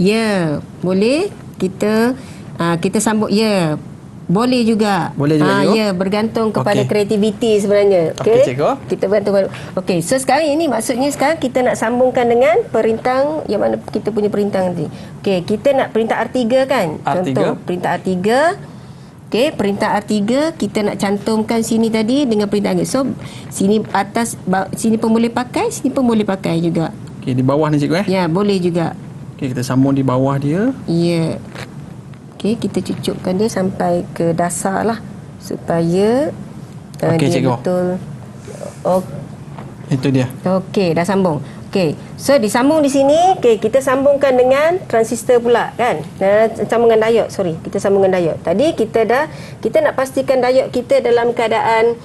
Ya, boleh. Kita sambung. Ya, boleh juga. Boleh juga, cikgu. Ya, bergantung kepada Okey. kreativiti sebenarnya. Okey, cikgu. Kita bergantung. Okey, so sekarang ini maksudnya sekarang kita nak sambungkan dengan perintang yang mana kita punya perintang nanti. Okey, kita nak perintah R3 kan? R3. Contoh perintah R3. Okey, perintah R3 kita nak cantumkan sini tadi dengan perintah R3. So sini atas, sini pun boleh pakai, sini pun boleh pakai juga. Okey, di bawah ni, cikgu. Ya, boleh juga. Okey, kita sambung di bawah dia. Ya. Okey, kita cucukkan dia sampai ke dasar lah supaya Okey, dia cikgu. betul. Itu dia. Okey, dah sambung. Okey, so disambung di sini. Okey, kita sambungkan dengan transistor pula kan. Sambungan diod, sorry. Kita sambungkan diod. Tadi kita nak pastikan diod kita dalam keadaan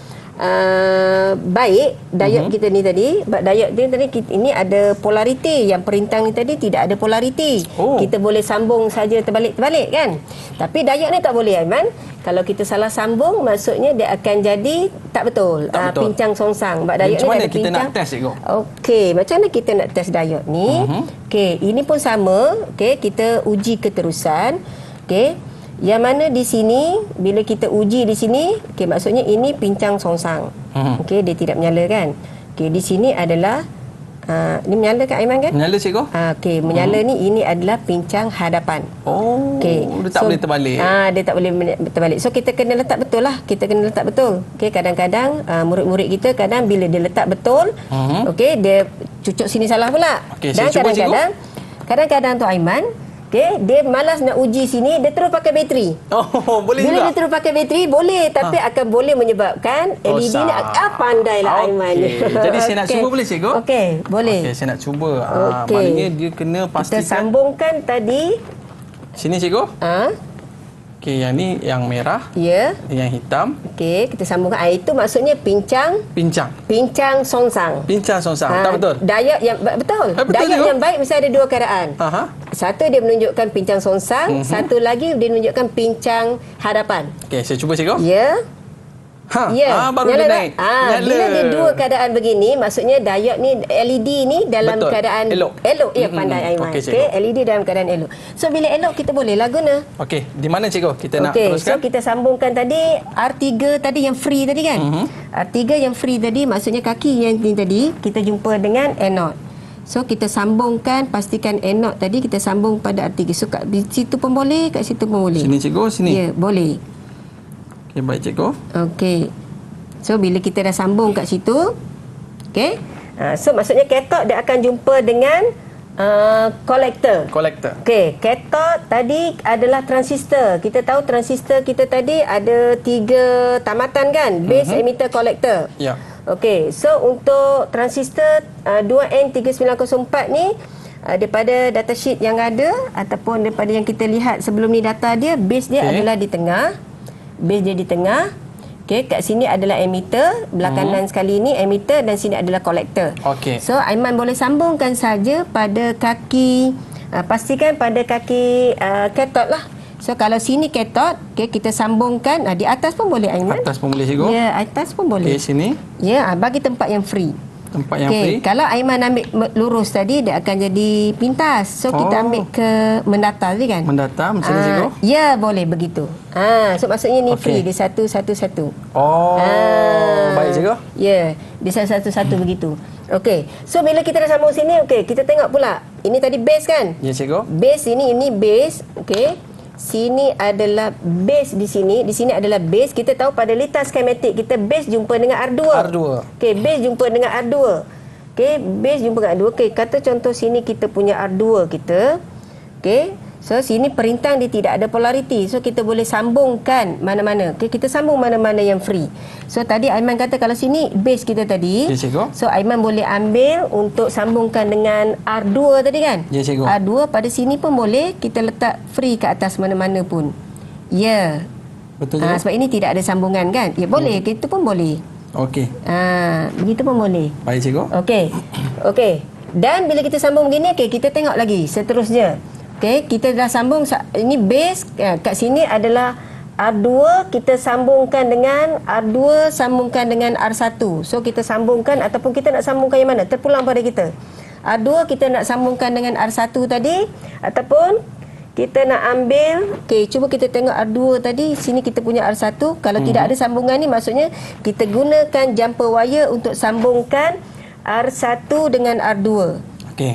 baik. Diod kita ni tadi, diod dia tadi ini ada polariti. Yang perintang ni tadi tidak ada polariti. Kita boleh sambung saja terbalik-terbalik kan. Tapi diod ni tak boleh Aiman. Kalau kita salah sambung, maksudnya dia akan jadi tak betul. Pincang songsang. Sebab diod Macam ni mana ada kita pincang. nak test, cikgu? Okey, macam mana kita nak test diod ni? Okey, ini pun sama. Okey, kita uji keterusan. Okey. Yang mana di sini bila kita uji di sini, okey, maksudnya ini pincang songsang. Okey, dia tidak menyala kan. Okey, di sini adalah ini menyala kan Aiman kan? Menyala cikgu. Okey, menyala ni ini adalah pincang hadapan. Oh, Okey. dia tak boleh terbalik. Dia tak boleh terbalik. So kita kena letak betul lah. Kita kena letak betul. Okey, kadang-kadang murid-murid kita kadang bila dia letak betul, okey, dia cucuk sini salah pula. Okey, Dan saya cuba, kadang-kadang tu Aiman, okey, dia malas nak uji sini, dia terus pakai bateri. Oh, boleh Bila juga. dia terus pakai bateri boleh, tapi akan boleh menyebabkan LED ni pandailah Aiman ni. Jadi saya nak cuba boleh cikgu? Okey, boleh. Okey, saya nak cuba. Okey. Maknanya dia kena pastikan. Kita sambungkan tadi. Sini cikgu. Okey, yang ni yang merah, Ya. yang hitam, Okey, kita sambungkan. Itu maksudnya pincang songsang. pincang songsang. Tak betul? Dayak yang betul. Betul Dayak juga. yang baik mesti ada dua keadaan. Satu dia menunjukkan pincang songsang, satu lagi dia menunjukkan pincang hadapan. Okey, saya cuba cikgu. Ya. Ya, baru dia naik. Bila dia dua keadaan begini, maksudnya diod ni, LED ni dalam Betul. keadaan Elok. Ya, pandai Aiman. Okey, Okey, LED dalam keadaan elok. So bila elok kita bolehlah guna. Okey, di mana cikgu? Kita nak Okey, teruskan. so kita sambungkan tadi R3 tadi yang free tadi kan? R3 yang free tadi maksudnya kaki yang ni tadi kita jumpa dengan anode. So kita sambungkan, pastikan anode tadi kita sambung pada R3. So kat situ pun boleh, kat situ pun boleh. Sini cikgu, sini. Ya, boleh. Okey, baik cikgu. Okey. So bila kita dah sambung kat situ, okey. So maksudnya kathod dia akan jumpa dengan kolektor. Okey, kathod tadi adalah transistor. Kita tahu transistor kita tadi ada 3 tamatan kan? Base, emitter, kolektor. Ya. Okey, so untuk transistor 2N3904 ni daripada datasheet yang ada ataupun daripada yang kita lihat sebelum ni data dia, base dia adalah di tengah. Base dia di tengah. Okey, kat sini adalah emitter, belah kanan sekali ni emitter dan sini adalah kolektor. Okey. So Aiman boleh sambungkan saja pada kaki pastikan pada kaki kathod lah. So kalau sini kathod, okey, kita sambungkan di atas pun boleh Aiman. Atas pun boleh cikgu. Ya, atas pun boleh. Okey, sini. Ya, bagi tempat yang free. Tempat yang free. Kalau Aiman ambil lurus tadi dia akan jadi pintas. So kita ambil ke mendatar tadi kan? Mendatar macam ni cikgu. Ya, boleh begitu. So maksudnya ni free, dia satu-satu. Baik cikgu. Ya, dia satu-satu begitu. Okey. So bila kita dah sambung sini, okey, kita tengok pula. Ini tadi base kan? Ya cikgu. Base ini base, okey. Sini adalah base di sini adalah base. Kita tahu pada litas skematik kita base jumpa dengan R2. Okey, base jumpa dengan R2. Okey, base jumpa dengan R2. Okey, kata contoh sini kita punya R2 kita. Okey. So sini perintang dia tidak ada polariti. So kita boleh sambungkan mana-mana. Okey, kita sambung mana-mana yang free. So tadi Aiman kata kalau sini base kita tadi. Ya cikgu. So Aiman boleh ambil untuk sambungkan dengan R2 tadi kan? Ya cikgu. R2 pada sini pun boleh kita letak free ke atas mana-mana pun. Ya. Betul cikgu. Sebab ini tidak ada sambungan kan? Ya boleh, kita pun boleh. Okey. Begitu pun boleh. Baik cikgu. Okey. Okey. Dan bila kita sambung begini, okey, kita tengok lagi seterusnya. Okey, kita dah sambung ini base kat sini adalah R2, kita sambungkan dengan R2 sambungkan dengan R1. So kita sambungkan ataupun kita nak sambungkan yang mana? Terpulang pada kita. R2 kita nak sambungkan dengan R1 tadi ataupun kita nak ambil, okey, cuba kita tengok R2 tadi, sini kita punya R1. Kalau tidak ada sambungan ni maksudnya kita gunakan jumper wire untuk sambungkan R1 dengan R2. Okey.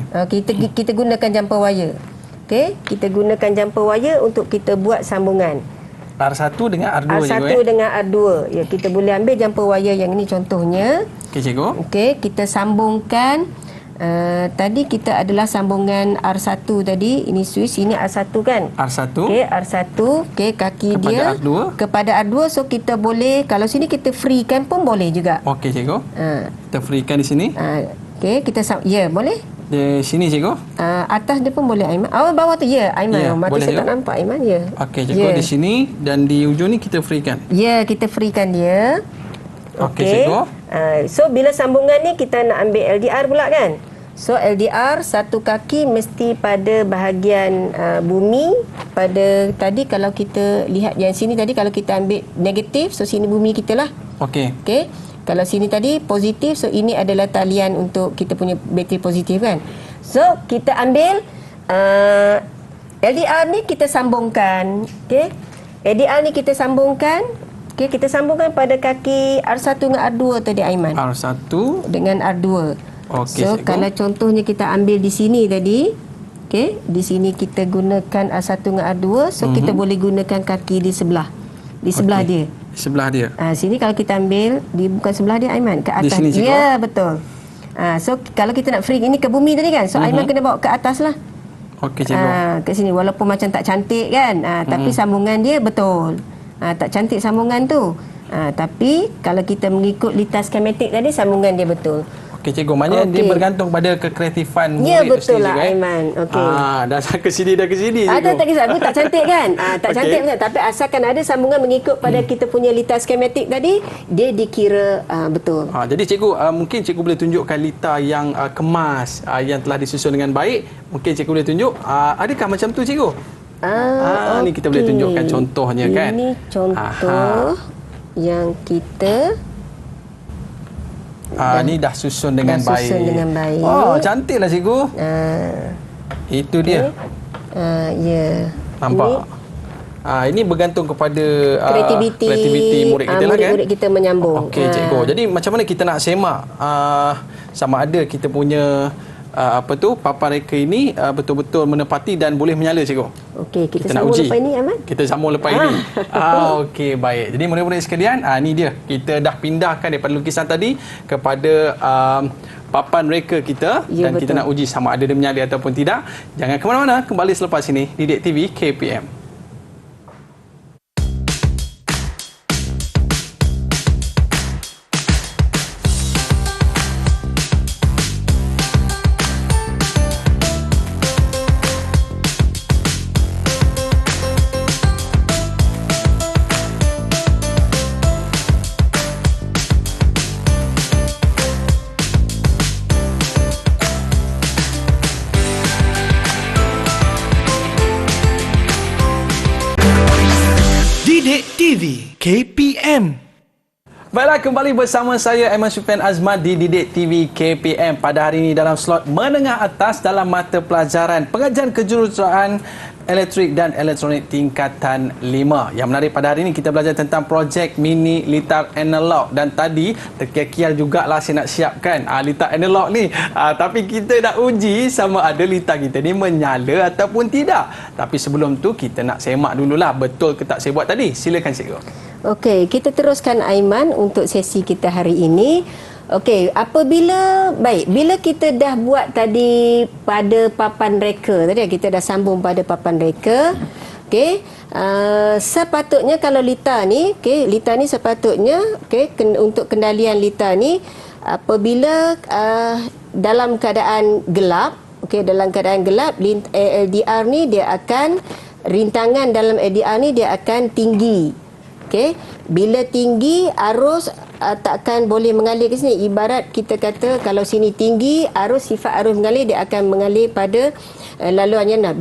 Kita gunakan jumper wire. Okey, kita gunakan jumper wire untuk kita buat sambungan. R1 dengan R2 R1 cikgu. dengan R2. Ya, kita boleh ambil jumper wire yang ini contohnya. Okey cikgu. Okey, kita sambungkan tadi kita adalah sambungan R1 tadi, ini switch, ini R1 kan? R1. Okey, R1, okey, kaki kepada dia R2. kepada R2. So kita boleh, kalau sini kita freekan pun boleh juga. Okey cikgu. Kita freekan di sini. Okey, kita ya, boleh. Di sini cikgu. Atas dia pun boleh Aiman. Bawah tu ya Aiman. Ya, Mata boleh, saya tak cikgu. nampak Aiman ya. Okey cikgu, di sini dan di ujung ni kita freekan. Ya, kita freekan dia. Okey, cikgu. So bila sambungan ni kita nak ambil LDR pula kan. So LDR satu kaki mesti pada bahagian bumi. Pada tadi kalau kita lihat yang sini tadi, kalau kita ambil negatif, so sini bumi kita lah. Okey. Okey. Kalau sini tadi positif, so ini adalah talian untuk kita punya bateri positif kan. So kita ambil LDR ni kita sambungkan. Okey. ADR ni kita sambungkan. Okey, kita sambungkan pada kaki R1 dengan R2 tadi Aiman. R1 Dengan R2. Okey, So cikgu. kalau contohnya kita ambil di sini tadi, okey, di sini kita gunakan R1 dengan R2, so kita boleh gunakan kaki di sebelah. Di sebelah dia. Sebelah dia. Sini kalau kita ambil di bukan sebelah dia Aiman, ke atas. Di sini, cikgu? Ya, betul. So kalau kita nak free ini ke bumi tadi kan. So Aiman kena bawa ke atas lah. Okey, cikgu. Ke sini walaupun macam tak cantik kan. Tapi sambungan dia betul. Tak cantik sambungan tu. Tapi kalau kita mengikut litar skematik tadi, sambungan dia betul. Okey, cikgu. Maknanya dia bergantung pada kekreatifan murid Ya, tu betul sendiri, lah cikgu, Aiman. Okey. Dah ke sini, cikgu. Tak kisah. Itu tak cantik kan? Tak Okey. cantik betul. Tapi asalkan ada sambungan mengikut pada kita punya litar skematik tadi, dia dikira betul. Jadi cikgu, mungkin cikgu boleh tunjukkan litar yang kemas, yang telah disusun dengan baik. Mungkin cikgu boleh tunjuk. Adakah macam tu, cikgu? Ni kita boleh tunjukkan contohnya kan. Ini contoh yang kita ni dah susun dengan dah baik. susun dengan baik. Cantiklah cikgu. Itu dia. Ya. Nampak? Ini bergantung kepada Kreativiti murid kita lah kan. murid-murid kita menyambung. Okey, cikgu. Jadi macam mana kita nak semak sama ada kita punya papan reka ini betul-betul menepati dan boleh menyala, cikgu? Okey, kita nak sambung uji. lepas ini Aiman. Kita sambung lepas ini. Okey, baik. Jadi murid-murid sekalian, ni dia. Kita dah pindahkan daripada lukisan tadi kepada papan reka kita, Ya, dan kita betul. nak uji sama ada dia menyala ataupun tidak. Jangan ke mana-mana, kembali selepas ini Didik TV KPM. Didik TV KPM. Baiklah, kembali bersama saya Aiman Sufian Azmat di Didik TV KPM pada hari ini dalam slot menengah atas dalam mata pelajaran pengajian kejuruteraan elektrik dan elektronik tingkatan 5. Yang menarik pada hari ini kita belajar tentang projek mini litar analog, dan tadi terkial-kial jugalah saya nak siapkan litar analog ni. Tapi kita nak uji sama ada litar kita ni menyala ataupun tidak. Tapi sebelum tu kita nak semak dululah betul ke tak saya buat tadi. Silakan cikgu. Okey, kita teruskan Aiman untuk sesi kita hari ini. Okey, bila kita dah buat tadi pada papan reka tadi, kita dah sambung pada papan reka. Okey, sepatutnya kalau litar ni, litar ni sepatutnya, untuk kendalian litar ni, apabila dalam keadaan gelap, dalam keadaan gelap, LDR ni dia akan, rintangan dalam LDR ni dia akan tinggi. Bila tinggi, arus takkan boleh mengalir ke sini. Ibarat kita kata kalau sini tinggi, sifat arus mengalir dia akan mengalir pada laluan yang rendah.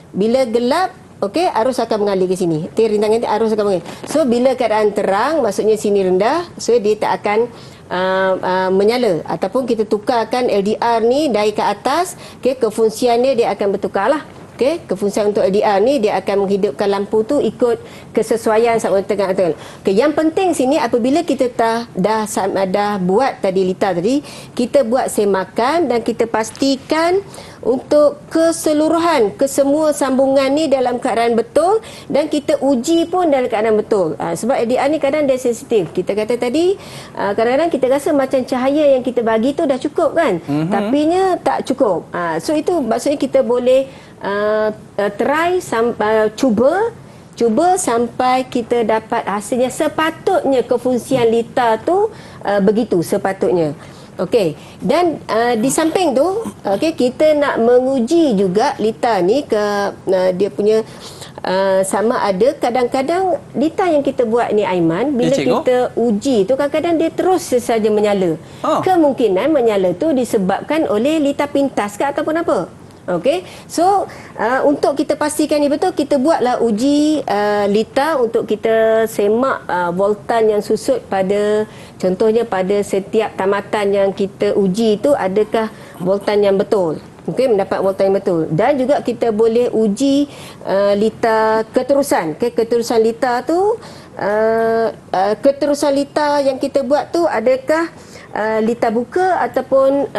Bila gelap, arus akan mengalir ke sini. Rintangan itu arus akan mengalir. So bila keadaan terang, maksudnya sini rendah, so dia tak akan menyala. Ataupun kita tukarkan LDR ni dari ke atas, kefungsiannya dia akan bertukar lah. Kefungsian untuk LDR ni dia akan menghidupkan lampu tu ikut kesesuaian sama dengan tengah. Yang penting sini apabila kita dah buat tadi litar tadi, kita buat semakan dan kita pastikan untuk keseluruhan, kesemua sambungan ni dalam keadaan betul, dan kita uji pun dalam keadaan betul. Sebab LDR ni kadang dia sensitif. Kita kata tadi, kadang-kadang kita rasa macam cahaya yang kita bagi tu dah cukup kan, tapinya tak cukup. So itu maksudnya kita boleh cuba sampai kita dapat hasilnya sepatutnya kefungsian litar tu begitu sepatutnya. Okey, dan di samping tu kita nak menguji juga litar ni ke dia punya sama ada kadang-kadang litar yang kita buat ni Aiman, bila kita uji tu kadang-kadang dia terus saja menyala. Kemungkinan menyala tu disebabkan oleh litar pintas ke ataupun apa. Okey, so untuk kita pastikan ni betul, kita buatlah uji litar untuk kita semak voltan yang susut pada, contohnya pada setiap tamatan yang kita uji itu adakah voltan yang betul. Okey, mendapat voltan yang betul. Dan juga kita boleh uji litar keterusan. Okey, keterusan litar tu keterusan litar yang kita buat tu adakah litar buka ataupun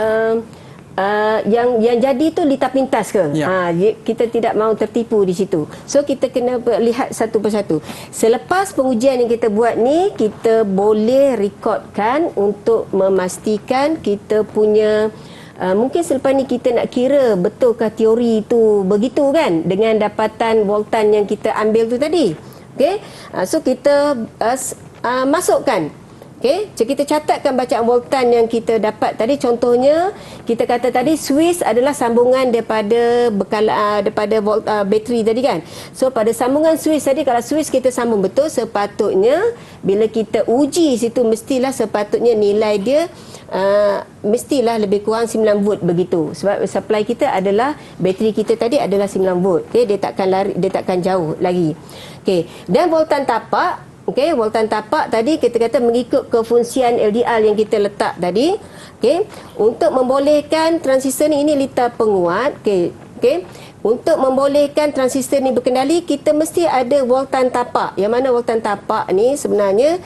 yang jadi tu litar pintas ke? Ya. Kita tidak mahu tertipu di situ. So kita kena lihat satu persatu. Selepas pengujian yang kita buat ni, kita boleh rekodkan untuk memastikan kita punya mungkin selepas ni kita nak kira betulkah teori itu begitu kan dengan dapatan voltan yang kita ambil tu tadi. Okey. So kita masukkan. Okey, so kita catatkan bacaan voltan yang kita dapat tadi. Contohnya kita kata tadi switch adalah sambungan daripada daripada bateri tadi kan. So pada sambungan switch tadi, kalau switch kita sambung betul, sepatutnya bila kita uji situ mestilah sepatutnya nilai dia mestilah lebih kurang 9 volt begitu. Sebab supply kita adalah bateri kita tadi adalah 9 volt. Okey, dia takkan jauh lagi. Okey, dan voltan tapak. Okey, voltan tapak tadi kita kata mengikut kefungsian LDR yang kita letak tadi. Okey, untuk membolehkan transistor ni, ini litar penguat. Okey. Untuk membolehkan transistor ni berkendali, kita mesti ada voltan tapak. Yang mana voltan tapak ni sebenarnya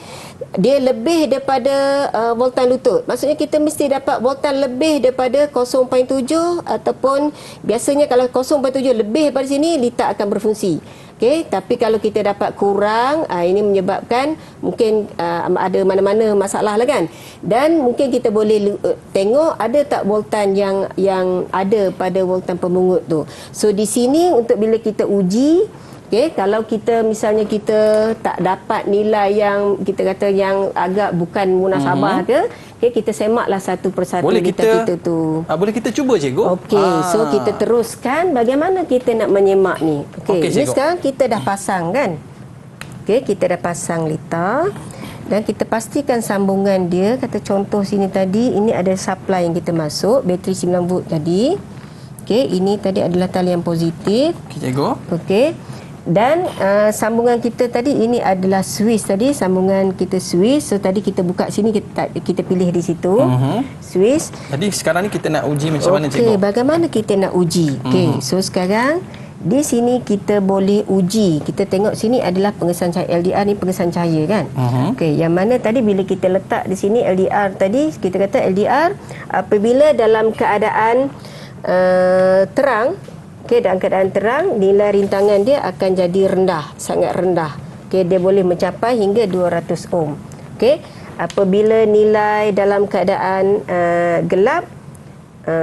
dia lebih daripada voltan lutut. Maksudnya kita mesti dapat voltan lebih daripada 0.7 ataupun biasanya kalau 0.7 lebih daripada sini litar akan berfungsi. Okey, tapi kalau kita dapat kurang, ini menyebabkan mungkin ada mana-mana masalah lah kan. Dan mungkin kita boleh tengok ada tak voltan yang ada pada voltan pemungut tu. So di sini untuk bila kita uji, okey, kalau kita misalnya kita tak dapat nilai yang kita kata yang agak bukan munasabah ke, okey, kita semaklah satu persatu litar kita tu. Boleh kita cuba cikgu? Okey, so kita teruskan bagaimana kita nak menyemak ni. Okey, ni sekarang kita dah pasang kan. Okey, kita dah pasang litar dan kita pastikan sambungan dia. Kata contoh sini tadi, ini ada supply yang kita masuk, bateri 9 volt tadi. Okey, ini tadi adalah talian positif. Okey cikgu. Okey. Dan sambungan kita tadi ini adalah switch tadi, sambungan kita switch. So tadi kita buka sini, kita pilih di situ. Switch. Jadi sekarang ni kita nak uji macam mana cikgu? Okey, bagaimana kita nak uji? Okey, so sekarang di sini kita boleh uji. Kita tengok sini adalah pengesan cahaya. LDR ni pengesan cahaya kan? Okey, yang mana tadi bila kita letak di sini LDR tadi, kita kata LDR apabila dalam keadaan terang. Okey, dalam keadaan terang, nilai rintangan dia akan jadi rendah, sangat rendah. Okey, dia boleh mencapai hingga 200 ohm. Okey, apabila nilai dalam keadaan gelap,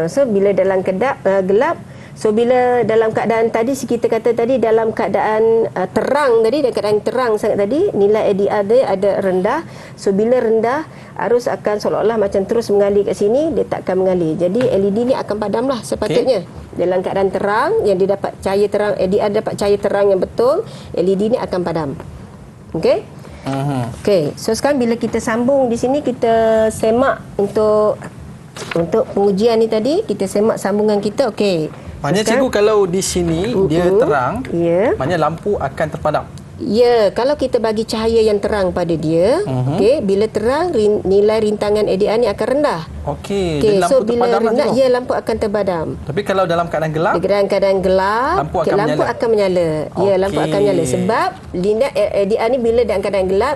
so bila dalam gelap, so bila dalam keadaan tadi kita kata tadi dalam keadaan terang tadi, dalam keadaan terang sangat tadi, nilai ADR dia ada rendah. So bila rendah, arus akan seolah-olah macam terus mengalir kat sini, dia tak akan mengalir. Jadi LED ni akan padamlah sepatutnya. Dalam keadaan terang yang dia dapat cahaya terang, ADR dapat cahaya terang yang betul, LED ni akan padam. Okey? Okey, so sekarang bila kita sambung di sini, kita semak untuk pengujian ni tadi, kita semak sambungan kita. Okey. Maknanya cikgu kalau di sini dia terang, maknanya lampu akan terpadam. Ya, kalau kita bagi cahaya yang terang pada dia, okey, bila terang nilai rintangan ADR ni akan rendah. Okey, Okay, lampu so bila terpadam rendah, ya, lampu akan terbadam. Tapi kalau dalam keadaan gelap, dalam keadaan gelap, lampu akan menyala. Ya, lampu akan menyala sebab nilai ADR ni bila dalam keadaan gelap,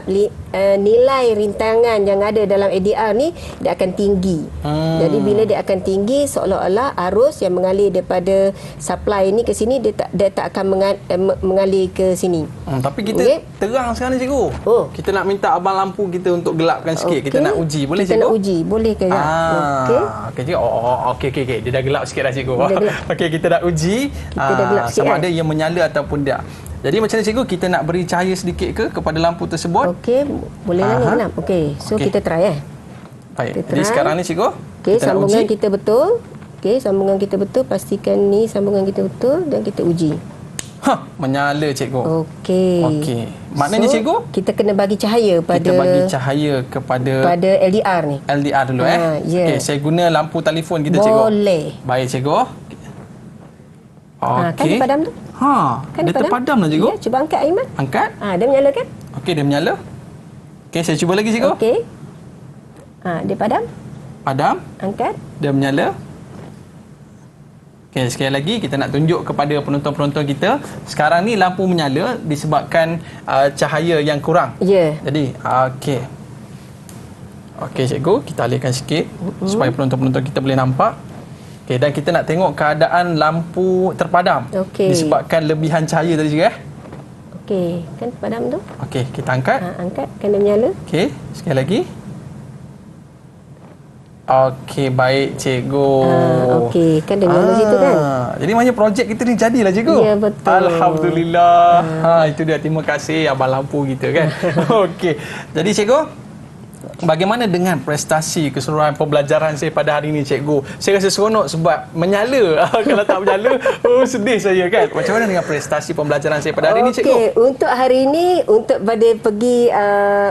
nilai rintangan yang ada dalam ADR ni dia akan tinggi. Jadi bila dia akan tinggi, seolah-olah arus yang mengalir daripada supply ni ke sini, dia tak akan mengalir ke sini. Tapi kita terang sekarang ni cikgu. Kita nak minta abang lampu kita untuk gelapkan sikit. Kita nak uji, boleh cikgu? Kita nak uji, boleh ke tak? Okey cikgu. Okey. Dia dah gelap sikit dah cikgu. Okey, kita dah uji sama ada ia menyala ataupun tidak. Jadi macam mana cikgu, kita nak beri cahaya sedikit kepada lampu tersebut? Okey, boleh lah. Okey, so kita try Baik. Jadi sekarang ni cikgu, okey, sambungan kita betul. Okey, sambungan kita betul. Pastikan ni sambungan kita betul dan kita uji. Menyala cikgu. Okey. Maknanya cikgu, kita kena bagi cahaya kita bagi cahaya kepada LDR ni. LDR dulu Okey, saya guna lampu telefon kita cikgu. Boleh. Baik cikgu. Kan dia padam tu? Kan dia terpadam lah cikgu. Ya, cuba angkat Aiman. Angkat. Dia menyala kan? Okey, dia menyala. Okey, saya cuba lagi cikgu. Okey. Dia padam. Padam. Angkat. Dia menyala. Okey, sekali lagi kita nak tunjuk kepada penonton-penonton kita, sekarang ni lampu menyala disebabkan cahaya yang kurang. Ya. Jadi, okey. Okey cikgu, kita alihkan sikit supaya penonton-penonton kita boleh nampak. Okey, dan kita nak tengok keadaan lampu terpadam. Okey. Disebabkan lebihan cahaya tadi juga. Okey, kan padam tu? Okey, kita angkat. Angkat, kena menyala. Okey, sekali lagi. Okey, baik cikgu. Okey, kan dengar situ kan? Jadi maknanya projek kita ni jadilah cikgu. Ya, betul. Alhamdulillah. Itu dia, terima kasih abang lampu kita kan. Okey. Jadi cikgu, bagaimana dengan prestasi keseluruhan pembelajaran saya pada hari ini cikgu? Saya rasa seronok sebab menyala. Kalau tak menyala, sedih saya kan. Macam mana dengan prestasi pembelajaran saya pada hari ini cikgu? Okey, untuk hari ini, untuk pada pergi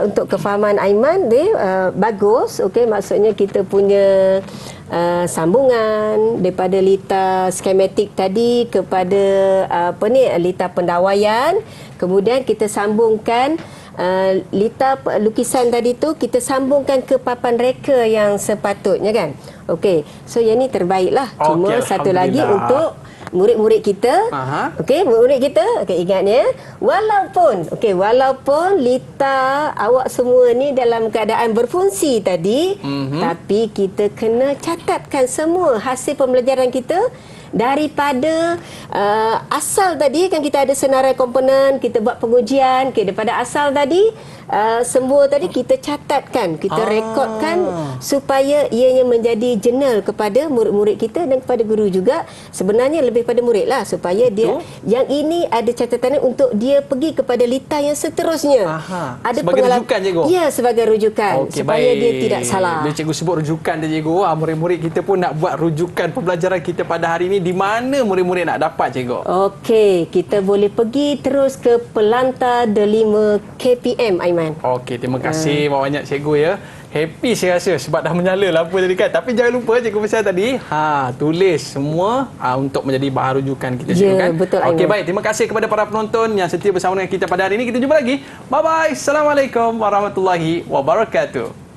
untuk kefahaman Aiman dia bagus. Okey, maksudnya kita punya sambungan daripada lita skematik tadi kepada lita pendawaian. Kemudian kita sambungkan lita lukisan tadi tu, kita sambungkan ke papan reka yang sepatutnya kan. Okey, so yang ni terbaiklah. Cuma satu lagi untuk murid-murid kita. Okey, murid-murid kita, okey, ingatnya walaupun lita awak semua ni dalam keadaan berfungsi tadi, tapi kita kena catatkan semua hasil pembelajaran kita daripada asal tadi kan. Kita ada senarai komponen, kita buat pengujian, daripada asal tadi semua tadi kita catatkan, kita rekodkan supaya ianya menjadi jurnal kepada murid-murid kita dan kepada guru juga. Sebenarnya lebih pada murid lah, supaya dia yang ini ada catatannya untuk dia pergi kepada lita yang seterusnya. Ada sebagai rujukan cikgu? Ya, sebagai rujukan. Okey, supaya baik. dia tidak salah. Bila cikgu sebut rujukan dia cikgu, murid-murid kita pun nak buat rujukan pembelajaran kita pada hari ini. Di mana murid-murid nak dapat cikgu? Okey, kita boleh pergi terus ke Pelantar Delima KPM Aiman. Okey, terima kasih banyak cikgu ya. Happy saya rasa sebab dah menyala lampu tadi kan. Tapi jangan lupa cikgu pesan tadi, tulis semua untuk menjadi bahan rujukan kita cikgu kan. Betul. Okey, baik. Terima kasih kepada para penonton yang setia bersama dengan kita pada hari ini. Kita jumpa lagi. Bye bye. Assalamualaikum warahmatullahi wabarakatuh.